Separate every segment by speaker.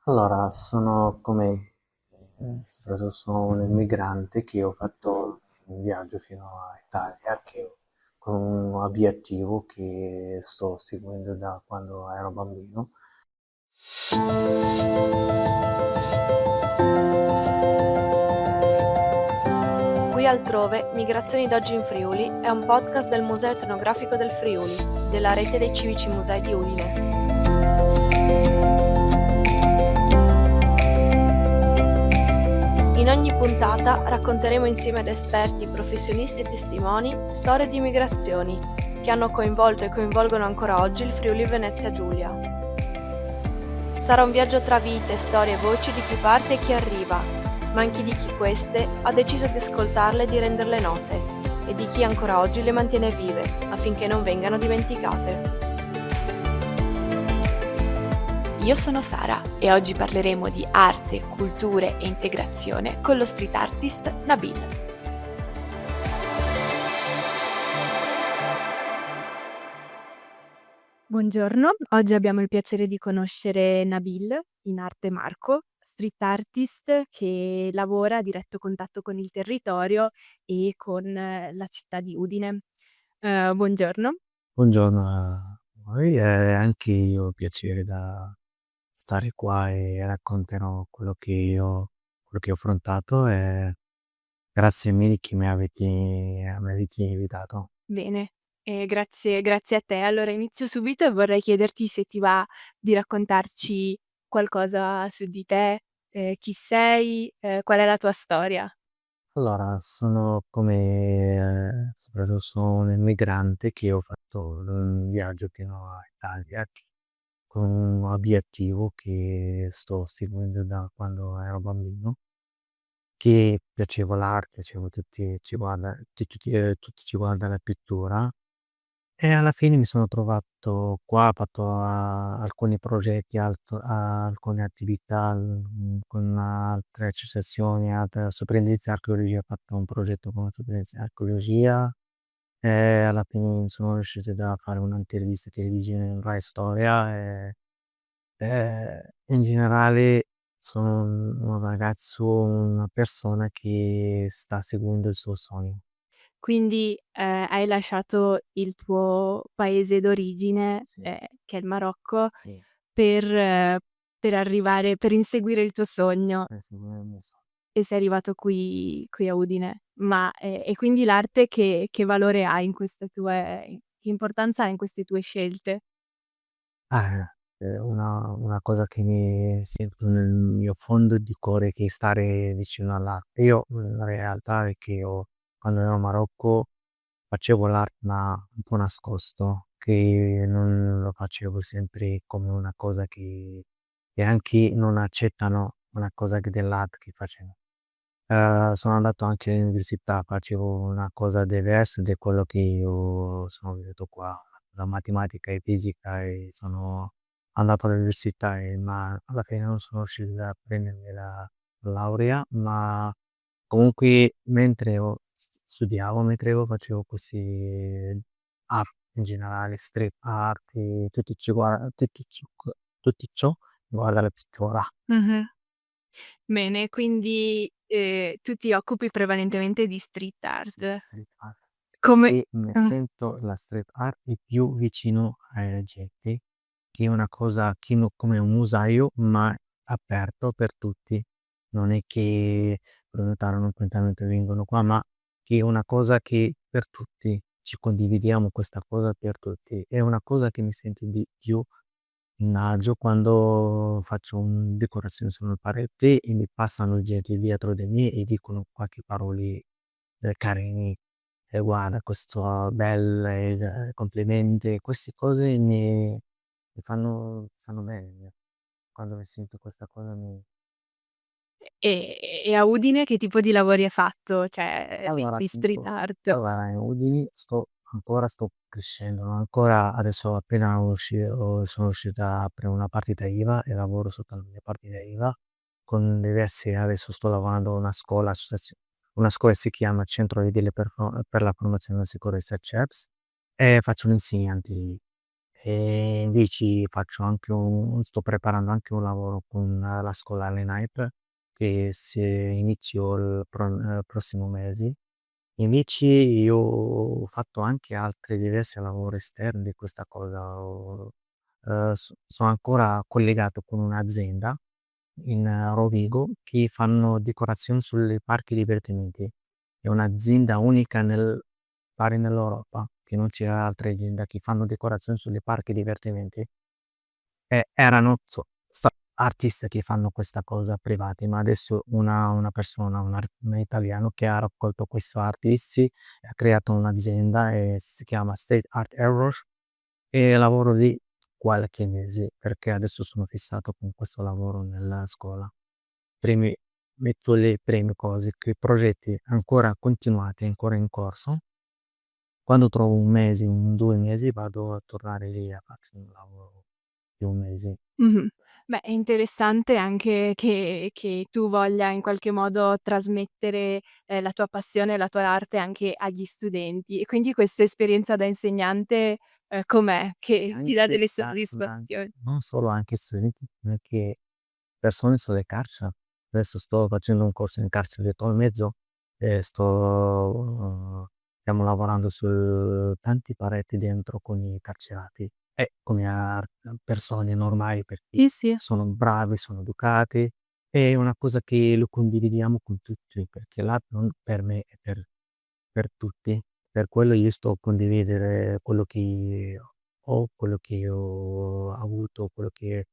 Speaker 1: Allora, sono come sono un immigrante che ho fatto un viaggio fino a Italia con un obiettivo che sto seguendo da quando ero bambino.
Speaker 2: Qui altrove, Migrazioni d'oggi in Friuli è un podcast del Museo Etnografico del Friuli, della rete dei civici musei di Udine. In ogni puntata racconteremo insieme ad esperti, professionisti e testimoni storie di migrazioni che hanno coinvolto e coinvolgono ancora oggi il Friuli Venezia Giulia. Sarà un viaggio tra vite, storie e voci di chi parte e chi arriva, ma anche di chi queste ha deciso di ascoltarle e di renderle note, e di chi ancora oggi le mantiene vive, affinché non vengano dimenticate.
Speaker 3: Io sono Sara e oggi parleremo di arte, culture e integrazione con lo street artist Nabil.
Speaker 4: Buongiorno, oggi abbiamo il piacere di conoscere Nabil, in arte Marco, street artist che lavora a diretto contatto con il territorio e con la città di Udine. Buongiorno.
Speaker 1: Buongiorno a voi e anche io ho piacere da stare qua e racconterò quello che ho affrontato e grazie mille che mi avete invitato.
Speaker 4: Bene, grazie a te. Allora inizio subito e vorrei chiederti se ti va di raccontarci qualcosa su di te, chi sei, qual è la tua storia.
Speaker 1: Allora, sono come soprattutto sono un immigrante che ho fatto un viaggio fino a Italia con un obiettivo che sto seguendo da quando ero bambino, che piaceva l'arte, piacevo tutti ci guarda la pittura e alla fine mi sono trovato qua, ho fatto alcuni progetti, alcune attività, con altre associazioni, altre soprintendenza archeologia, ho fatto un progetto con la soprintendenza archeologia e alla fine sono riuscito a fare un'intervista televisione in Rai Storia in generale sono un ragazzo, una persona che sta seguendo il suo sogno.
Speaker 4: Quindi, hai lasciato il tuo paese d'origine,
Speaker 1: Sì,
Speaker 4: che è il Marocco,
Speaker 1: sì,
Speaker 4: per per inseguire il tuo sogno
Speaker 1: seguire il mio sogno.
Speaker 4: e sei arrivato qui a Udine. Ma, e quindi l'arte che valore ha in queste tue che importanza ha in queste tue scelte?
Speaker 1: Ah, una cosa che mi sento nel mio fondo di cuore che stare vicino all'arte. Io, la realtà è che io quando ero in Marocco facevo l'arte, ma un po' nascosto, che non lo facevo sempre come una cosa che anche non accettano una cosa che dell'arte che facevo. Sono andato anche all'università, facevo una cosa diversa di quello che io sono venuto qua, la matematica e fisica e sono andato all'università ma alla fine non sono riuscito a prendermi la laurea, ma comunque mentre io studiavo, mentre io facevo questi art in generale, street art e tutti ciò riguarda la pittura.
Speaker 4: Mh-mh. Bene, quindi, tu ti occupi prevalentemente di street
Speaker 1: Sì,
Speaker 4: art.
Speaker 1: street art.
Speaker 4: Come
Speaker 1: Perché mi
Speaker 4: mh.
Speaker 1: sento la street art è più vicino alla gente, che è una cosa che come un museo, ma aperto per tutti. Non è che prenotare un appuntamento e vengono qua, ma che è una cosa che per tutti. Ci condividiamo questa cosa per tutti. È una cosa che mi sento di più in agio quando faccio un decorazione sulle pareti e mi passano gente dietro di me e dicono qualche parole, carini. Guarda questo complimenti, queste cose mi fanno bene. Quando mi sento questa cosa mi
Speaker 4: E a Udine che tipo di lavori hai fatto? Cioè,
Speaker 1: allora
Speaker 4: di street
Speaker 1: tipo
Speaker 4: art?
Speaker 1: allora in Udine sto crescendo, no, ancora adesso appena sono uscito a aprire una partita IVA e lavoro sotto la mia partita IVA con diversi adesso sto lavorando a una scuola si chiama Centro Edile per la Promozione della Sicurezza CEPS e faccio l'insegnante lì. Invece faccio anche sto preparando anche un lavoro con la scuola all'ENAIP che si inizio prossimo mese. Invece io ho fatto anche altri diversi lavori esterni di questa cosa. Sono ancora collegato con un'azienda in Rovigo che fanno decorazioni sulle parchi divertimenti. È un'azienda unica pare nell'Europa, che non c'è altre aziende che fanno decorazioni sulle parchi divertimenti. Erano artisti che fanno questa cosa privati, ma adesso una persona, un italiano che ha raccolto questo artisti e ha creato un'azienda e si chiama State Art Errors e lavoro lì qualche mese, perché adesso sono fissato con questo lavoro nella scuola. Primi Metto le prime cose, che progetti ancora continuati, ancora in corso. Quando trovo 1 mese, 2 mesi, vado a tornare lì a farci un lavoro di 1 mese.
Speaker 4: Mh-mh. Beh, è interessante anche che tu voglia in qualche modo trasmettere, la tua passione e la tua arte anche agli studenti. E quindi questa esperienza da insegnante, com'è? Che ti dà
Speaker 1: Anche
Speaker 4: delle
Speaker 1: ma
Speaker 4: soddisfazioni?
Speaker 1: non solo, anche studenti, ma anche persone sulle carceri. Adesso sto facendo un corso in carcere da 1 mezzo e stiamo lavorando su tanti pareti dentro con i carcerati e come persone normali perché
Speaker 4: Sì, sì.
Speaker 1: sono bravi, sono educati. È una cosa che lo condividiamo con tutti, perché l'arte non per me, è per tutti. Per quello io sto a condividere quello che ho, quello che ho avuto, quello che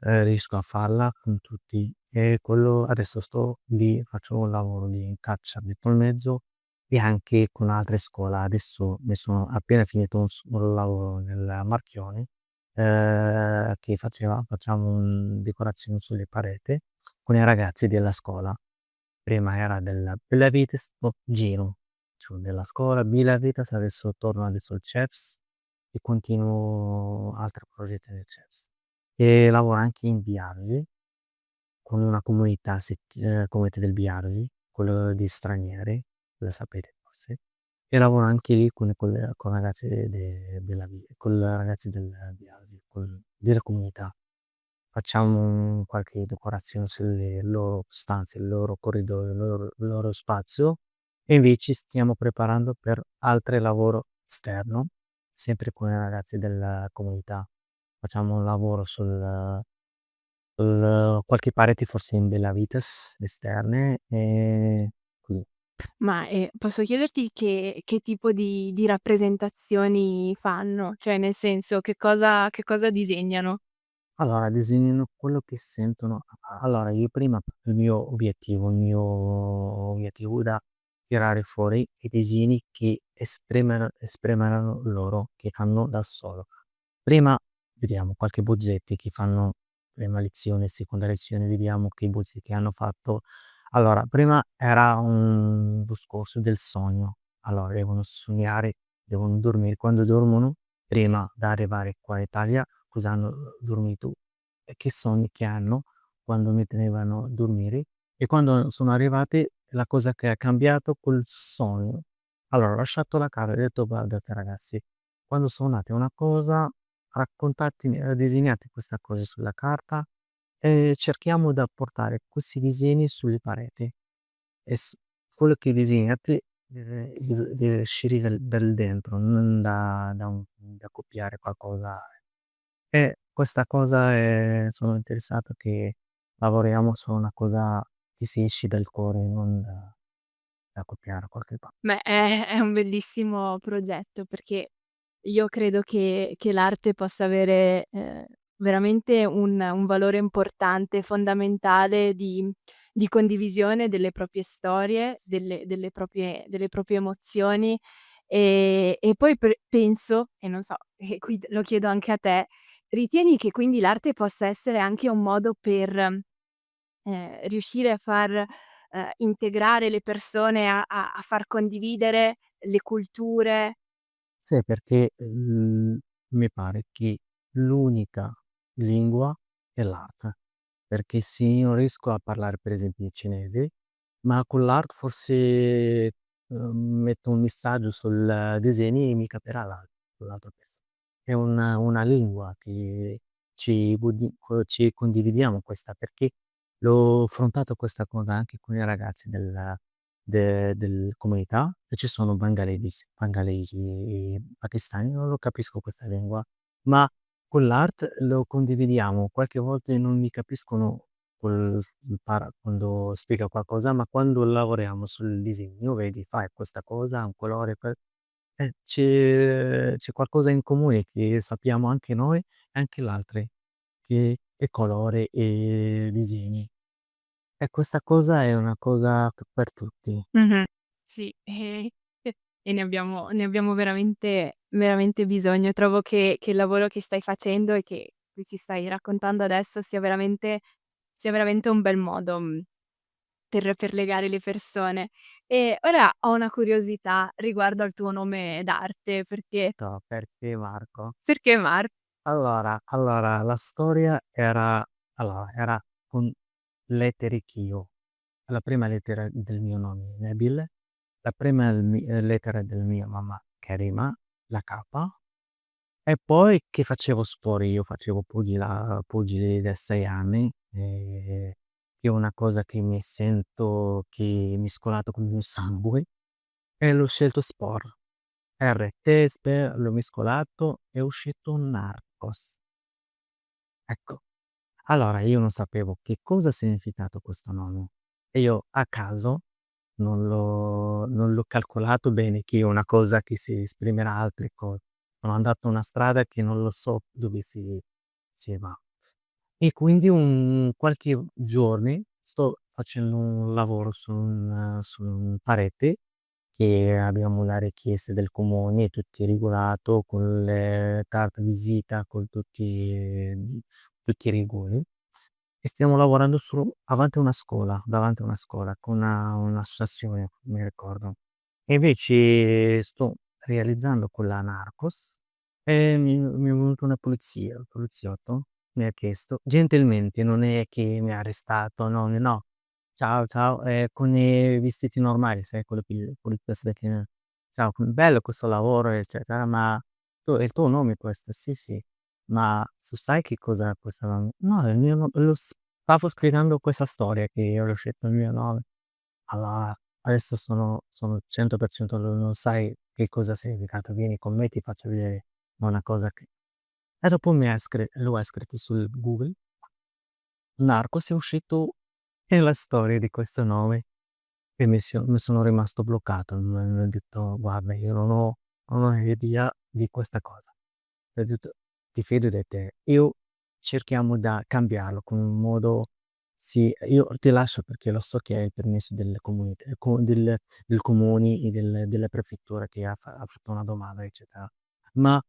Speaker 1: riesco a farla con tutti. E quello adesso sto lì, faccio un lavoro lì in caccia dietro il mezzo e anche con altre scuola. Adesso mi sono appena finito un lavoro nel Marchionni, che facciamo decorazioni sulle pareti con i ragazzi della scuola. Prima era del Bellavides, giro su della scuola Bellavides, adesso torno adesso al CEPS e continuo altri progetti nel CEPS. E lavoro anche in Biasi, con una comunità comunità del Biasi, quello di stranieri, lo sapete forse, e lavoro anche lì con ragazzi con ragazzi del Biasi, della comunità. Facciamo qualche decorazione sulle loro stanze, il loro corridoio, il loro spazio e invece stiamo preparando per altre lavoro esterno, sempre con i ragazzi della comunità. Facciamo un lavoro sul qualche pareti forse in Bellavites esterne, così.
Speaker 4: Ma, posso chiederti che tipo di rappresentazioni fanno? Cioè, nel senso, che cosa disegnano?
Speaker 1: Allora, disegnano quello che sentono. Allora, io prima il mio obiettivo da tirare fuori i disegni che esprimeranno loro, che fanno da solo. Prima vediamo qualche bozzetti che fanno prima lezione, seconda lezione, vediamo che bozzetti hanno fatto. Allora, prima era un discorso del sogno. Allora, devono sognare, devono dormire. Quando dormono, prima da arrivare qua in Italia, cosa hanno dormito e che sogni che hanno quando mettevano a dormire e quando sono arrivati la cosa che è cambiato col sogno. Allora ho lasciato la casa e ho detto: "Guardate ragazzi, quando suonate una cosa disegnate questa cosa sulla carta e cerchiamo da portare questi disegni sulle pareti e quello che disegnate deve uscire dal dentro, non da copiare qualcosa". E questa cosa sono interessato che lavoriamo su una cosa che si esce dal cuore, non da copiare qualche pa.
Speaker 4: Beh, è un bellissimo progetto perché io credo che l'arte possa avere, veramente un valore importante, fondamentale di condivisione delle proprie storie, delle proprie emozioni, e poi penso, e non so, e qui lo chiedo anche a te, ritieni che quindi l'arte possa essere anche un modo per riuscire a far, integrare le persone, a far condividere le culture.
Speaker 1: Sì, perché, mi pare che l'unica lingua è l'arte, perché se io non riesco a parlare per esempio il cinese, ma con l'arte forse, metto un messaggio sul disegno e mi capirà l'altra persona. è una lingua che ci condividiamo questa, perché l'ho affrontato questa cosa anche con i ragazzi del comunità, e ci sono bengalesi e pakistani, non lo capisco questa lingua, ma con l'art lo condividiamo. Qualche volte non mi capiscono quando spiega qualcosa, ma quando lavoriamo sul disegno, vedi, fai questa cosa, un colore, c'è qualcosa in comune che sappiamo anche noi e anche l'altri, che è colore e disegni. E questa cosa è una cosa per tutti.
Speaker 4: Mh-mh. Sì, e ne abbiamo veramente veramente bisogno. Trovo che il lavoro che stai facendo e che ci stai raccontando adesso sia veramente un bel modo, per legare le persone. E ora ho una curiosità riguardo al tuo nome d'arte,
Speaker 1: Perché Marco?
Speaker 4: perché Mar
Speaker 1: Allora la storia era con lettere Chio. La prima lettera del mio nome Nabil, la prima lettera del mia mamma Karima, la K, e poi che facevo sport, io facevo pugile da 6 anni, che è una cosa che mi sento che è mescolato con il mio sangue, e l'ho scelto sport. RT, l'ho mescolato, è uscito Narcos. Ecco. Allora io non sapevo che cosa ha significato questo nome, e io a caso non l'ho calcolato bene, che è una cosa che si esprimerà altre cose. Sono andato una strada che non lo so dove si va. E quindi qualche giorni sto facendo un lavoro su un parete, che abbiamo la richiesta del comune, tutti regolato con le carta visita, con tutti i regoli, e stiamo lavorando davanti a una scuola con un'associazione, mi ricordo. E invece sto realizzando quella Narcos, e mi è venuto un poliziotto, mi ha chiesto gentilmente, non è che mi ha arrestato, no, no. "Ciao, ciao", con i vestiti normali, sai, quello poliziotti che "Ciao, bello questo lavoro, eccetera, ma tu è il tuo nome questo?" "Sì, sì." "Ma tu sai che cos'è questo nome?" "No, è il mio no", stavo spiegando questa storia che io ho scelto il mio nome. Allora, adesso sono 100% non sai che cosa ha significato, vieni con me, ti faccio vedere una cosa che, e dopo lo ha scritto sul Google, Narcos è uscito, è la storia di questo nome, e mi sono rimasto bloccato. Ho detto: "Guarda, io non ho idea di questa cosa." Ho detto: "Ti fido di te, io cerchiamo da cambiarlo con un modo, sì, io ti lascio perché lo so che hai il permesso del comunità del comune e della prefettura che ha fatto una domanda, eccetera. Ma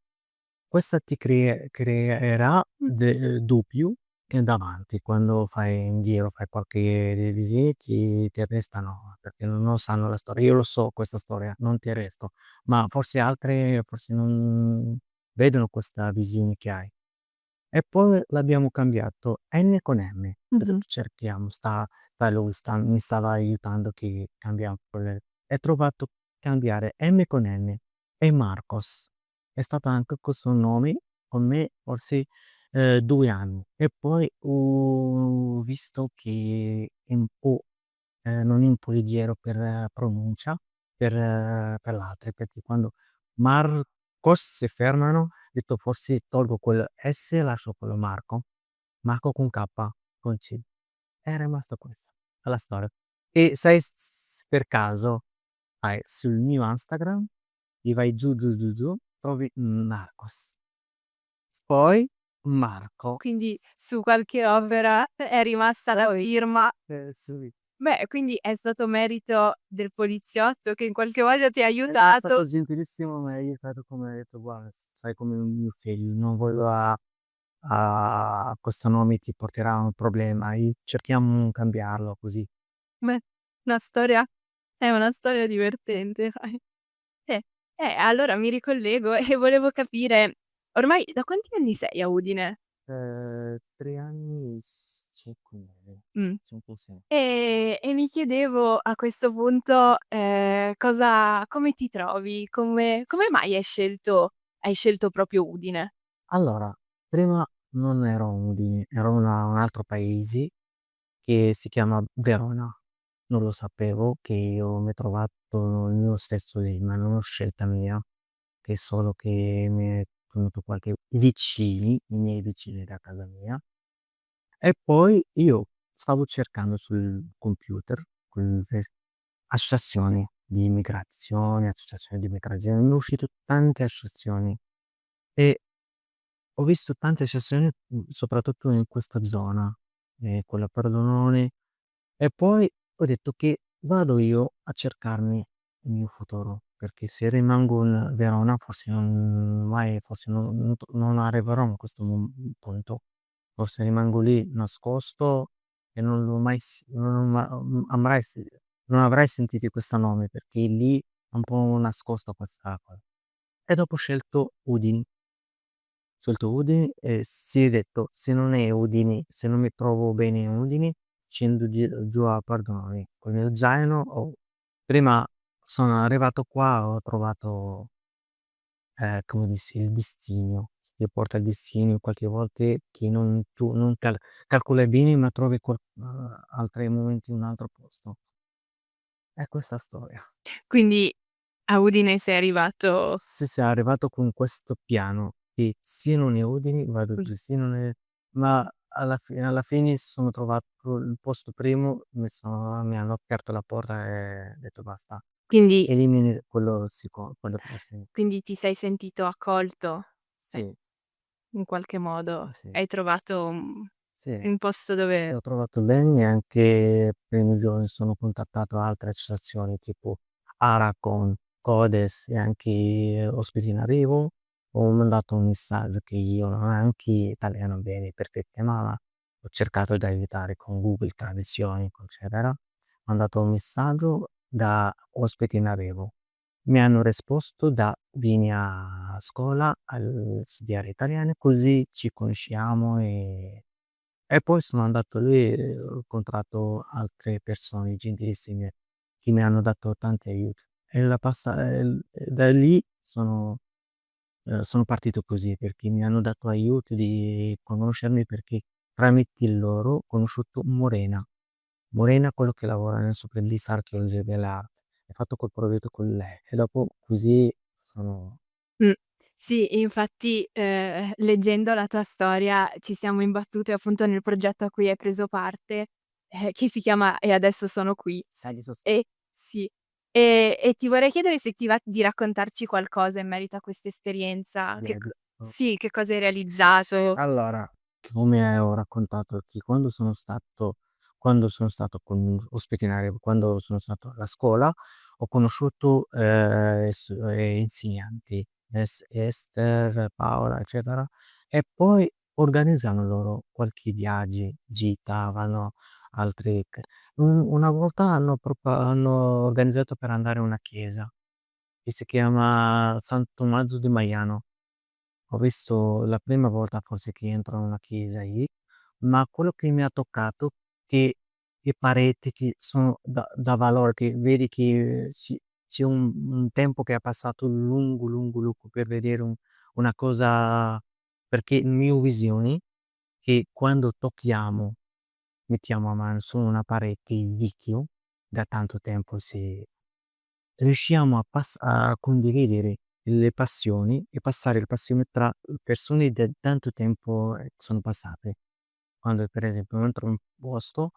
Speaker 1: questa ti creerà dubbio in davanti, quando fai in giro, fai qualche dei visiti, ti arrestano perché non sanno la storia. Io lo so questa storia, non ti arresto, ma forse altre forse non vedono questa visione che hai." E poi l'abbiamo cambiato N con M.
Speaker 4: mh-mh.
Speaker 1: Cerchiamo, mi stava aiutando che cambiamo quelle, e trovato cambiare M con N e Marcos. È stato anche questo nome con me forse, 2 anni, e poi ho visto che è un po', non è un po' leggero per pronuncia, per l'altri, perché quando Marcos si fermano, ho detto: "Forse tolgo quel S e lascio quello Marco." Marco con K, con C. È rimasto questo, alla storia. E sai, per caso, vai sul mio Instagram e vai giù, giù, giù, giù, trovi Narcos. Poi Marco.
Speaker 4: Quindi su qualche opera è rimasta la firma.
Speaker 1: Sì.
Speaker 4: Beh, quindi è stato merito del poliziotto che in qualche modo ti ha
Speaker 1: È stato
Speaker 4: aiutato.
Speaker 1: gentilissimo, mi ha aiutato, come ha detto: "Guarda, sai come un mio figlio, non voglio questo nome ti porterà un problema, cerchiamo di cambiarlo così."
Speaker 4: Beh, una storia è una storia divertente, dai. Eh, allora mi ricollego e volevo capire, ormai da quanti anni sei a Udine?
Speaker 1: 3 anni e 5 mesi,
Speaker 4: Mh.
Speaker 1: 5, 6.
Speaker 4: E mi chiedevo a questo punto, come ti trovi? Come mai hai scelto, hai scelto proprio Udine?
Speaker 1: Allora, prima non ero a Udine, ero un altro paese che si chiama Verona. Non lo sapevo che io mi ho trovato il mio stesso lì, ma non ho scelta mia, che solo che mi è venuto qualche i miei vicini da casa mia. E poi io stavo cercando sul computer associazioni di immigrazione, associazioni di migrazione, mi è uscito tante associazioni e ho visto tante associazioni, soprattutto in questa zona, quella Perdonone, e poi ho detto che vado io a cercarmi il mio futuro, perché se rimango in Verona forse non arriverò a questo punto. Forse rimango lì nascosto e non l'ho mai s non ho ma amrai s non avrei sentito questo nome, perché lì è un po' nascosto questa cosa. E dopo ho scelto Udine e si è detto: "Se non è Udine, se non mi trovo bene in Udine, scendo giù a Pardonoli con il zaino prima sono arrivato qua, ho trovato, come dissi, il destino, che porta il destino qualche volte che non tu non calcoli bene, ma trovi altri momenti in un altro posto. È questa storia.
Speaker 4: Quindi a Udine sei arrivato
Speaker 1: Sì, sì, è arrivato con questo piano che se non è Udine vado
Speaker 4: così.
Speaker 1: giù, se non è ma alla fine sono trovato il posto primo, mi hanno aperto la porta e ho detto: "Basta,
Speaker 4: Quindi
Speaker 1: elimini quello prossimo."
Speaker 4: quindi ti sei sentito accolto, eh,
Speaker 1: Sì,
Speaker 4: in qualche modo.
Speaker 1: sì,
Speaker 4: Hai trovato,
Speaker 1: sì.
Speaker 4: un posto
Speaker 1: Sì,
Speaker 4: dove
Speaker 1: ho trovato bene e anche primi giorni sono contattato altre associazioni tipo Aracon, Codes e anche Ospiti in Arrivo. Ho mandato un messaggio che io non ho anche italiano bene perfette, ma ho cercato di aiutare con Google Traduzioni, eccetera. Ho mandato un messaggio da Ospiti in Arrivo. Mi hanno risposto da vieni a scuola a studiare italiano così ci conosciamo e poi sono andato lì e ho incontrato altre persone gentilissime che mi hanno dato tanti aiuti. E da lì sono partito così, perché mi hanno dato aiuto di conoscermi perché tramite loro ho conosciuto Morena. Morena, quello che lavora nel Supplendista Archeologia dell'Arte. Ho fatto quel progetto con lei e dopo così sono
Speaker 4: mh, sì, infatti, leggendo la tua storia ci siamo imbattute appunto nel progetto a cui hai preso parte, che si chiama "E adesso sono qui".
Speaker 1: sai di
Speaker 4: E sì, e ti vorrei chiedere se ti va di raccontarci qualcosa in merito a questa esperienza, che c sì, che cosa hai realizzato.
Speaker 1: Allora, come ho raccontato che quando sono stato alla scuola, ho conosciuto, insegnanti, Esther, Paola, eccetera, e poi organizzano loro qualche gita, vanno altri una volta hanno organizzato per andare a una chiesa che si chiama San Tommaso di Maiano. Ho visto la prima volta forse che entro in una chiesa lì, ma quello che mi ha toccato che i pareti che sono da valore, che vedi che c'è un tempo che è passato lungo, lungo, lungo per vedere una cosa perché il mio visione che quando tocchiamo, mettiamo a mano su una parete vecchio, da tanto tempo riusciamo a condividere le passioni e passare le passioni tra persone da tanto tempo, sono passate. Quando per esempio entro in un posto,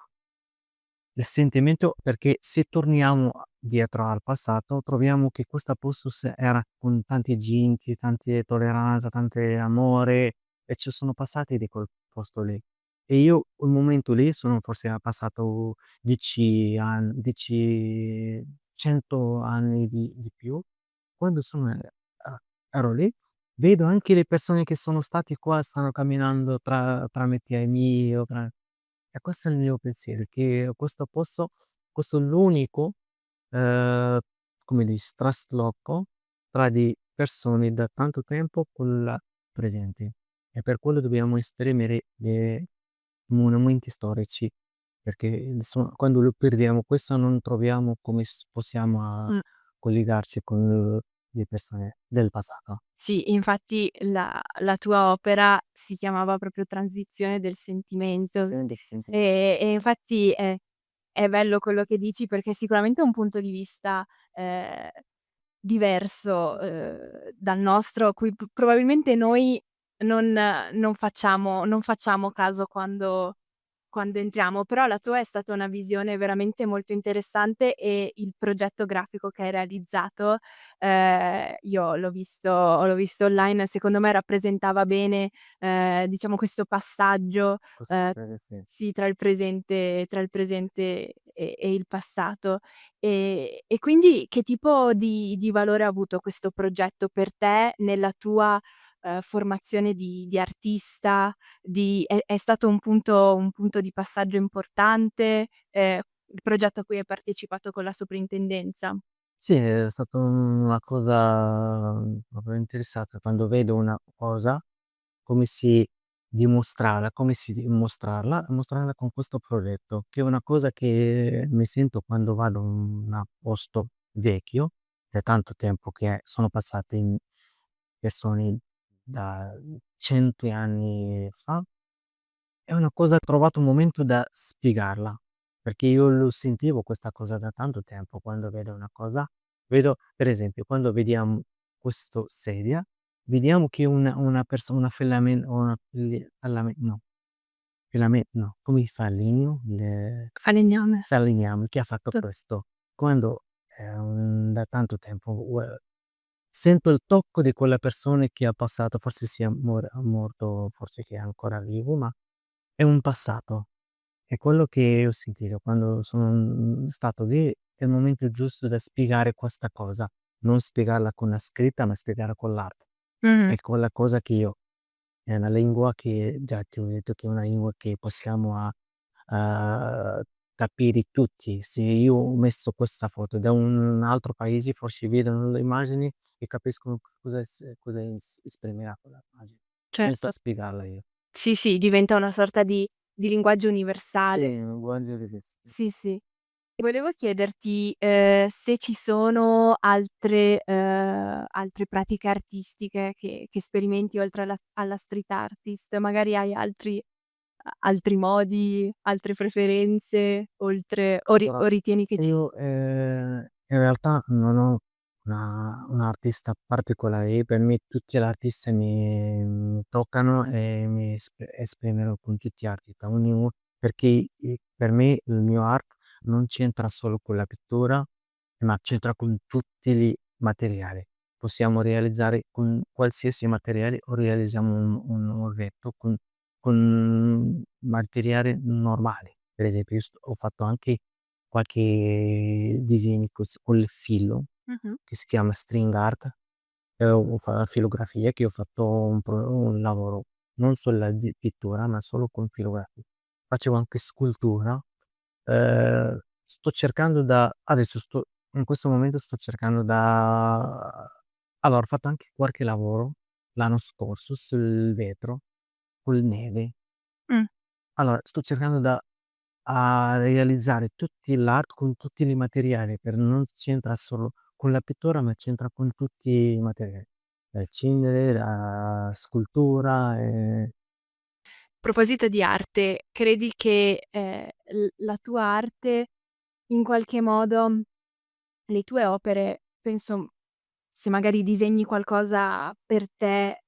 Speaker 1: il sentimento perché se torniamo dietro al passato, troviamo che questo posto era con tante genti, tante tolleranza, tante amore e ci sono passati di quel posto lì. E io quel momento lì sono forse passato 100 anni di più. Quando ero lì, vedo anche le persone che sono stati qua, stanno camminando tramite ai mio tra e questo è il mio pensiero, che questo è l'unico, ehm, come dici, trasloco tra di persone da tanto tempo con la presente. E per quello dobbiamo esprimere dei monumenti storici, perché quando lo perdiamo questo non troviamo come possiamo a
Speaker 4: Mh.
Speaker 1: collegarci con di persone del passato.
Speaker 4: Sì, infatti la tua opera si chiamava proprio "Transizione del sentimento",
Speaker 1: Sì, dei senti
Speaker 4: e infatti è bello quello che dici perché sicuramente è un punto di vista, ehm, diverso, dal nostro, a cui probabilmente noi non non facciamo caso quando entriamo, però la tua è stata una visione veramente molto interessante e il progetto grafico che hai realizzato, io l'ho visto online, secondo me rappresentava bene, diciamo questo passaggio,
Speaker 1: questo
Speaker 4: ehm,
Speaker 1: credo sì.
Speaker 4: sì, tra il presente e il passato. E quindi che tipo di valore ha avuto questo progetto per te nella tua, formazione di artista? È stato un punto di passaggio importante, il progetto a cui hai partecipato con la soprintendenza?
Speaker 1: Sì, è stato una cosa, proprio interessante quando vedo una cosa, come si mostrarla con questo progetto, che è una cosa che mi sento quando vado in un posto vecchio, è tanto tempo che sono passati persone da 100 anni fa. È una cosa ho trovato un momento da spiegarla, perché io lo sentivo questa cosa da tanto tempo, quando vedo una cosa vedo per esempio quando vediamo questo sedia, vediamo che una una no, come si fa il legno? Il
Speaker 4: Falegname.
Speaker 1: falegname che ha fatto questo. Quando, da tanto tempo sento il tocco di quella persona che ha passato, forse sia morto, forse che è ancora vivo, ma è un passato. È quello che ho sentito quando sono, stato lì, è il momento giusto da spiegare questa cosa, non spiegarla con la scritta, ma spiegarla con l'arte.
Speaker 4: Mh-mh.
Speaker 1: È quella cosa che io è una lingua che già ti ho detto che è una lingua che possiamo capire tutti. Se io ho messo questa foto da un altro paese, forse vedono le immagini e capiscono cosa esprimerà quella immagine, senza
Speaker 4: Certo.
Speaker 1: spiegarla io.
Speaker 4: Sì, sì, diventa una sorta di linguaggio
Speaker 1: Sì,
Speaker 4: universale.
Speaker 1: un linguaggio di
Speaker 4: Sì, sì. Volevo chiederti, se ci sono altre pratiche artistiche che sperimenti oltre alla street artist, magari hai altri modi, altre preferenze, oltre o
Speaker 1: allora,
Speaker 4: ritieni che ci
Speaker 1: io, in realtà non ho un artista particolare, io per me tutti gli artisti mi toccano e mi esprimono con tutti gli artisti, ognuno perché, per me il mio art non c'entra solo con la pittura, ma c'entra con tutti i materiali. Possiamo realizzare con qualsiasi materiale o realizziamo un oggetto con materiali normali. Per esempio io ho fatto anche qualche disegni col filo,
Speaker 4: mh-mh,
Speaker 1: che si chiama string art, o fa filografia, che ho fatto un lavoro non sulla di pittura, ma solo con filografia. Facevo anche scultura, sto cercando adesso in questo momento sto cercando allora ho fatto anche qualche lavoro l'anno scorso sul vetro, col neve.
Speaker 4: mh.
Speaker 1: Allora sto cercando a realizzare tutti l'art con tutti i materiali, per non c'entra solo con la pittura, ma c'entra con tutti i materiali, da cenere, da scultura,
Speaker 4: A proposito di arte, credi che, la tua arte in qualche modo, le tue opere, penso, se magari disegni qualcosa per te,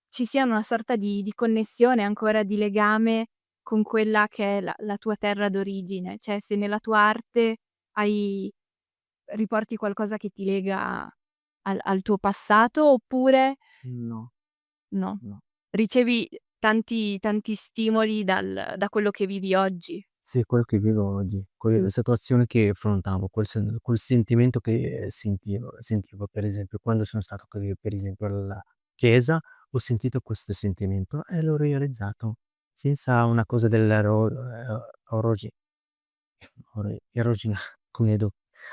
Speaker 4: ci sia una sorta di connessione, ancora di legame con quella che è la tua terra d'origine, cioè se nella tua arte hai riporti qualcosa che ti lega al tuo passato, oppure
Speaker 1: no,
Speaker 4: no,
Speaker 1: no.
Speaker 4: ricevi tanti stimoli da quello che vivi oggi.
Speaker 1: Sì, quello che vivo oggi, quelle situazioni che affrontavo, quel sentimento che sentivo per esempio quando sono stato per esempio alla chiesa, ho sentito questo sentimento e l'ho realizzato senza una cosa orogi erogina come do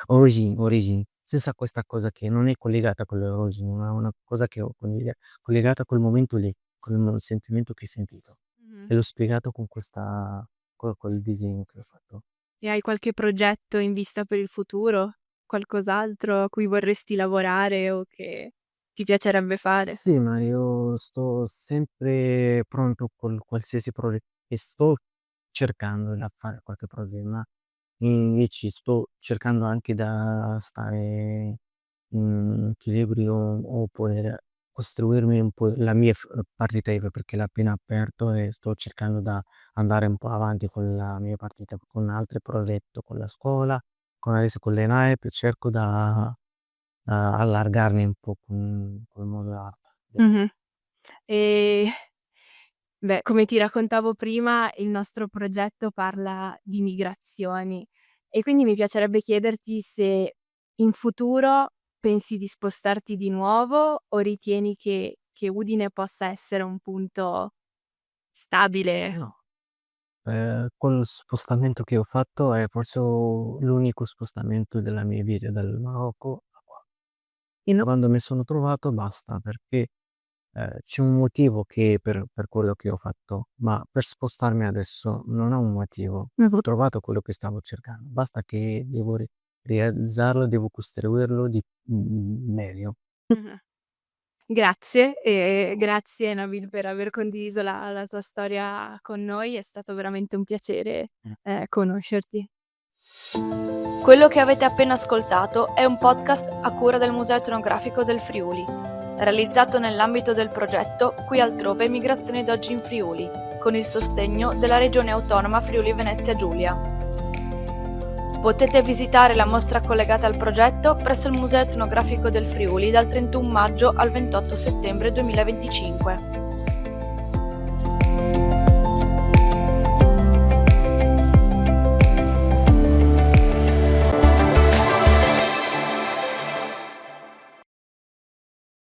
Speaker 1: origini, senza questa cosa che non è collegata con le origini, ma è una cosa che ho collegata col momento lì, col sentimento che hai sentito.
Speaker 4: Mh-mh.
Speaker 1: E l'ho spiegato con col disegno che ho fatto.
Speaker 4: E hai qualche progetto in vista per il futuro? qualcos'altro a cui vorresti lavorare o che ti piacerebbe fare?
Speaker 1: Sì, ma io sto sempre pronto con qualsiasi e sto cercando da fare qualche problema, invece sto cercando anche da stare in equilibrio oppure costruirmi un po' la mia partita IVA perché l'ho appena aperto e sto cercando da andare un po' avanti con la mia partita, con altri progetto, con la scuola, con adesso con le Nike, cerco da allargarmi un po' col mondo d'arte.
Speaker 4: Mh-mh. Ehm, beh, come ti raccontavo prima, il nostro progetto parla di migrazioni e quindi mi piacerebbe chiederti se in futuro pensi di spostarti di nuovo o ritieni che Udine possa essere un punto stabile.
Speaker 1: No, col spostamento che ho fatto è forse l'unico spostamento della mia vita dal Marocco a qua.
Speaker 4: E no.
Speaker 1: Quando mi sono trovato basta, perché, c'è un motivo che per quello che ho fatto, ma per spostarmi adesso non ho un motivo. Ho
Speaker 4: Mh-mh.
Speaker 1: trovato quello che stavo cercando, basta che devo realizzarlo, devo costruirlo meglio.
Speaker 4: Mh-mh. Grazie, grazie Nabil per aver condiviso la tua storia con noi, è stato veramente un piacere,
Speaker 1: Mh.
Speaker 4: conoscerti.
Speaker 2: Quello che avete appena ascoltato è un podcast a cura del Museo Etnografico del Friuli, realizzato nell'ambito del progetto Qui altrove Migrazioni d'oggi in Friuli, con il sostegno della Regione Autonoma Friuli Venezia Giulia. Potete visitare la mostra collegata al progetto presso il Museo Etnografico del Friuli dal 31 maggio al 28 settembre 2025.